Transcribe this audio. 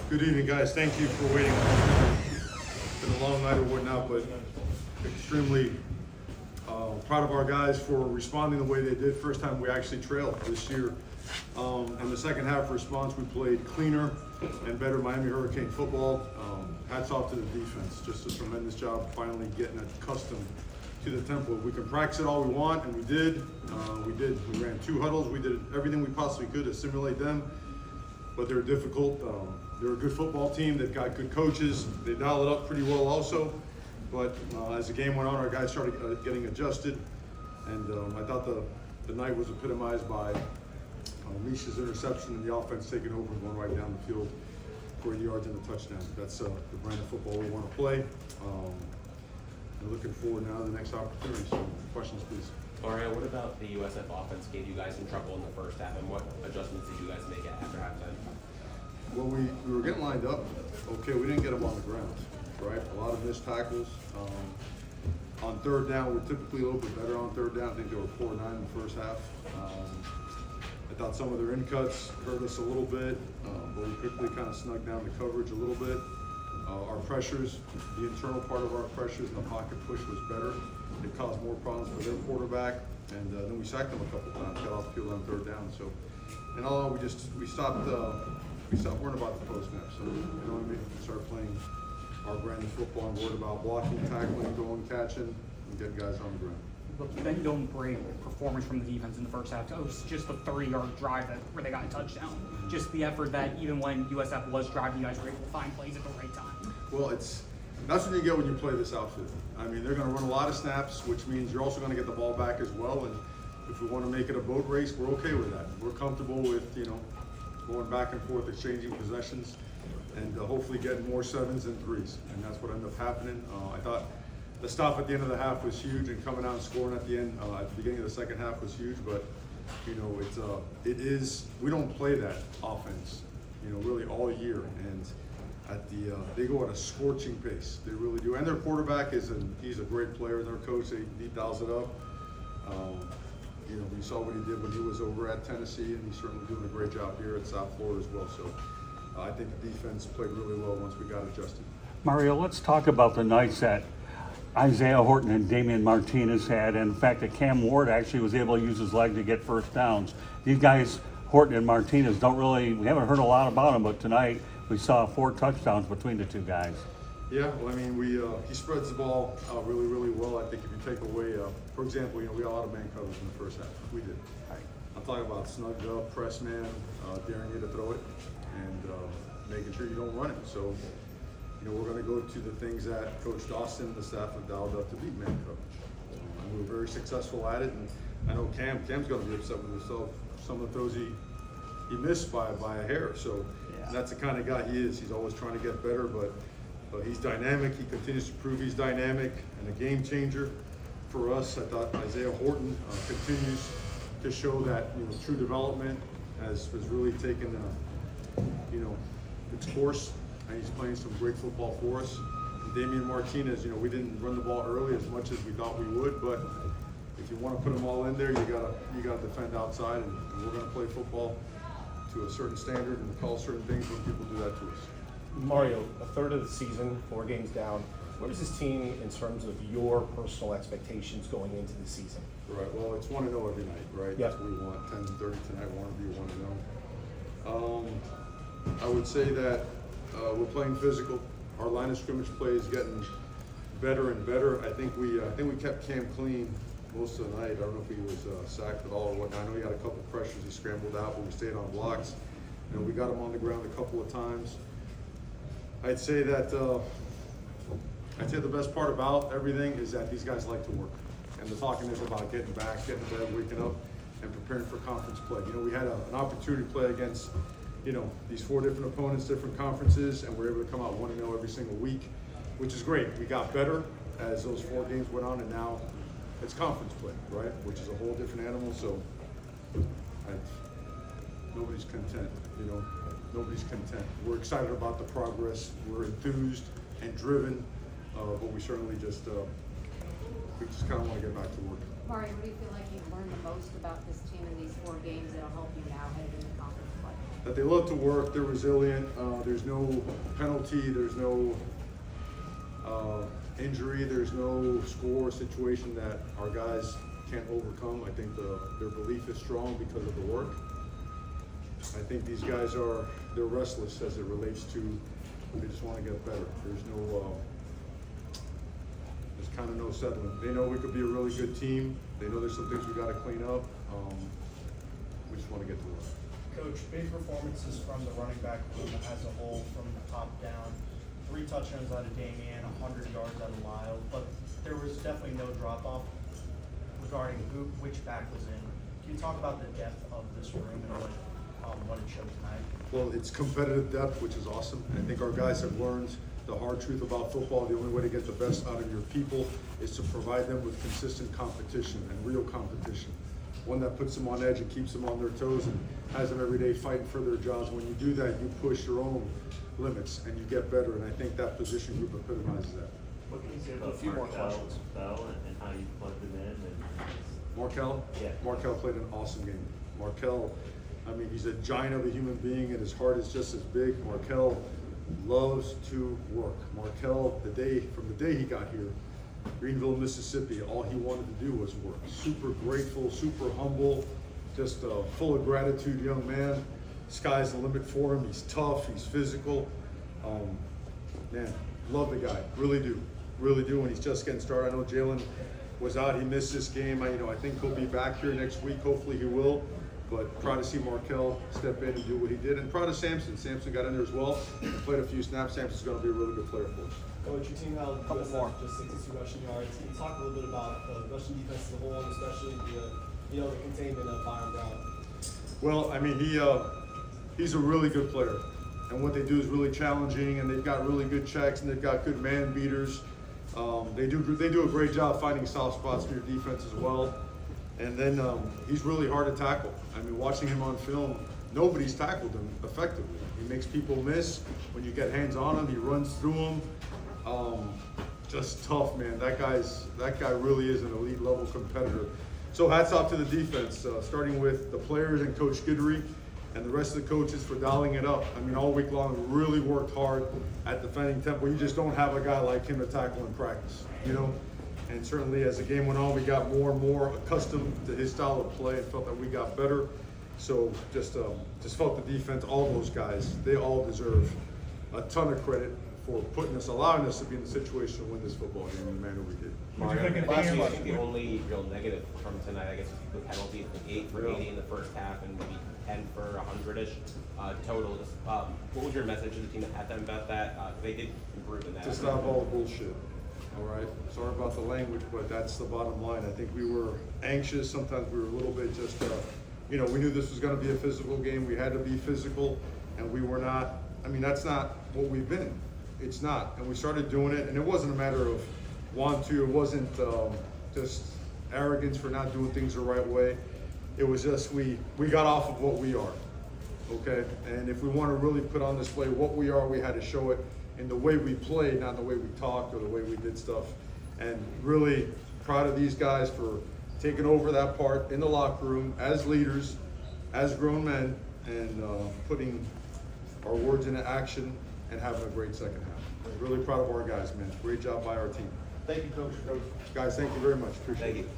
Good evening, guys. Thank you for waiting. It's been a long night or whatnot, but extremely proud of our guys for responding the way they did. First time we actually trailed this year. In the second half response, we played cleaner and better Miami Hurricane football. Hats off to the defense. Just a tremendous job finally getting accustomed to the tempo. We can practice it all we want, and we did. We ran 2 huddles. We did everything we possibly could to simulate them, but they're difficult. They're a good football team. They've got good coaches. They dial it up pretty well also. But as the game went on, our guys started getting adjusted, and I thought the night was epitomized by Misha's interception and the offense taking over and going right down the field for 80 yards and a touchdown. That's the brand of football we want to play. We're looking forward now to the next opportunity. So, questions, please. Mario, what about the USF offense gave you guys in trouble in the first half, and what adjustments did you guys make after halftime? Well, we were getting lined up. Okay, we didn't get them on the ground, right? A lot of missed tackles. On third down, we're typically a little bit better on third down. I think they were 4-9 in the first half. I thought some of their in-cuts hurt us a little bit, but we quickly kind of snuck down the coverage a little bit. Our pressures, the internal part of our pressures and the pocket push was better. It caused more problems for their quarterback, and then we sacked them a couple times, got off the field on third down. So, in all, we stopped worrying about the post snap. So, you know what I mean? We started playing our brand of football and worried about blocking, tackling, going, catching, and getting guys on the ground. Look, bend don't break performance from the defense in the first half. It was just a 30-yard drive where they got a touchdown. Just the effort that even when USF was driving, you guys were able to find plays at the right time. Well, that's what you get when you play this outfit. I mean, they're going to run a lot of snaps, which means you're also going to get the ball back as well. And if we want to make it a boat race, we're okay with that. We're comfortable with, going back and forth, exchanging possessions, and hopefully getting more 7s and 3s. And that's what ended up happening. I thought the stop at the end of the half was huge, and coming out and scoring at the end, at the beginning of the second half was huge. But we don't play that offense, really all year. And they go at a scorching pace. They really do. And their quarterback he's a great player. And their coach, he dials it up. We saw what he did when he was over at Tennessee, and he's certainly doing a great job here at South Florida as well. So I think the defense played really well once we got adjusted. Mario, let's talk about the nights that Isaiah Horton and Damian Martinez had, and the fact that Cam Ward actually was able to use his leg to get first downs. These guys, Horton and Martinez, we haven't heard a lot about them, but tonight we saw 4 touchdowns between the 2 guys. Yeah, well, I mean, he spreads the ball out really, really well. I think if you take away, for example, we got a lot of man coverage in the first half. We did. I'm talking about snugged up, press man, daring you to throw it, and making sure you don't run it. So, we're going to go to the things that Coach Dawson and the staff have dialed up to beat man coverage. And we were very successful at it, and I know Cam's going to be upset with himself. Some of the throws he missed by a hair. So that's the kind of guy he is. He's always trying to get better, but he's dynamic. He continues to prove he's dynamic and a game changer for us. I thought Isaiah Horton continues to show that true development has really taken its course, and he's playing some great football for us. And Damian Martinez, we didn't run the ball early as much as we thought we would, but if you want to put them all in there, you gotta defend outside, and we're going to play football to a certain standard and call certain things when people do that to us. Mario, a third of the season, 4 games down. What is this team in terms of your personal expectations going into the season? Right. Well, it's 1-0 every night, right? Yeah. That's what we want. 10-30 tonight. We want to be 1-0. I would say that we're playing physical. Our line of scrimmage play is getting better and better. I think we kept Cam clean most of the night. I don't know if he was sacked at all or whatnot. I know he had a couple pressures. He scrambled out, but we stayed on blocks. We got him on the ground a couple of times. I'd say that the best part about everything is that these guys like to work, and the talking is about getting back, getting to bed, waking up, and preparing for conference play. We had an opportunity to play against these 4 different opponents, different conferences, and we're able to come out 1-0 every single week, which is great. We got better as those 4 games went on, and now it's conference play, right? Which is a whole different animal. So nobody's content, Nobody's content. We're excited about the progress. We're enthused and driven, but we certainly just kind of want to get back to work. Mario, what do you feel like you've learned the most about this team in these 4 games that'll help you now headed into conference play? that they love to work, they're resilient, there's no penalty, there's no injury, there's no score situation that our guys can't overcome. I think their belief is strong because of the work. I think these guys they're restless as it relates to, they just want to get better. There's kind of no settling. They know we could be a really good team. They know there's some things we got to clean up. We just want to get to work. Coach, big performances from the running back room as a whole, from the top down. 3 touchdowns out of Damian, 100 yards out of Lyle, but there was definitely no drop-off regarding which back was in. Can you talk about the depth of this room and what it showed tonight? Well, it's competitive depth, which is awesome. I think our guys have learned the hard truth about football. The only way to get the best out of your people is to provide them with consistent competition and real competition. One that puts them on edge and keeps them on their toes and has them every day fighting for their jobs. When you do that, you push your own limits and you get better. And I think that position group epitomizes that. What can you say about A few more Markel questions. and how you plugged him in? Markel? Yeah. Markel played an awesome game. Markel, I mean, he's a giant of a human being and his heart is just as big. Markel loves to work. Markel, from the day he got here, Greenville, Mississippi, all he wanted to do was work. Super grateful, super humble, just full of gratitude young man. Sky's the limit for him. He's tough, he's physical. Man, love the guy, really do. Really do, and he's just getting started. I know Jalen was out, he missed this game. I think he'll be back here next week, hopefully he will. But proud to see Markel step in and do what he did. And proud of Samson. Samson got in there as well and played a few snaps. Samson's going to be a really good player for us. Coach, your team held Couple USF more. just 62 rushing yards. Can you talk a little bit about the rushing defense as a whole, and especially the containment of Byron Brown? Well, I mean, he's a really good player. And what they do is really challenging, and they've got really good checks, and they've got good man beaters. They do a great job finding soft spots for your defense as well. And then he's really hard to tackle. I mean, watching him on film, nobody's tackled him effectively. He makes people miss. When you get hands on him, he runs through them. Just tough, man. That guy really is an elite level competitor. So hats off to the defense, starting with the players and Coach Guidry and the rest of the coaches for dialing it up. I mean, all week long, we really worked hard at defending Temple. You just don't have a guy like him to tackle in practice, And certainly as the game went on, we got more and more accustomed to his style of play and felt that we got better. So just felt the defense, all those guys, they all deserve a ton of credit for allowing us to be in the situation to win this football game in the manner we did. What'd you think of the Last game? week, I think the only real negative from tonight, I guess, was the penalty. 8 for 80 in the first half and maybe 10 for 100-ish total. Just, what was your message to the team at them about that? They did improve in that. To stop all the bullshit. All right. Sorry about the language, but that's the bottom line. I think we were anxious. Sometimes we were a little bit just, we knew this was going to be a physical game. We had to be physical, and we were not. I mean, that's not what we've been. It's not. And we started doing it, and it wasn't a matter of want to. It wasn't just arrogance for not doing things the right way. It was just we got off of what we are. Okay. And if we want to really put on display what we are, we had to show it in the way we played, not in the way we talked or the way we did stuff. And really proud of these guys for taking over that part in the locker room as leaders, as grown men, and putting our words into action and having a great second half. Really proud of our guys, man. Great job by our team. Thank you, Coach. Guys, thank you very much. Appreciate it. Thank you.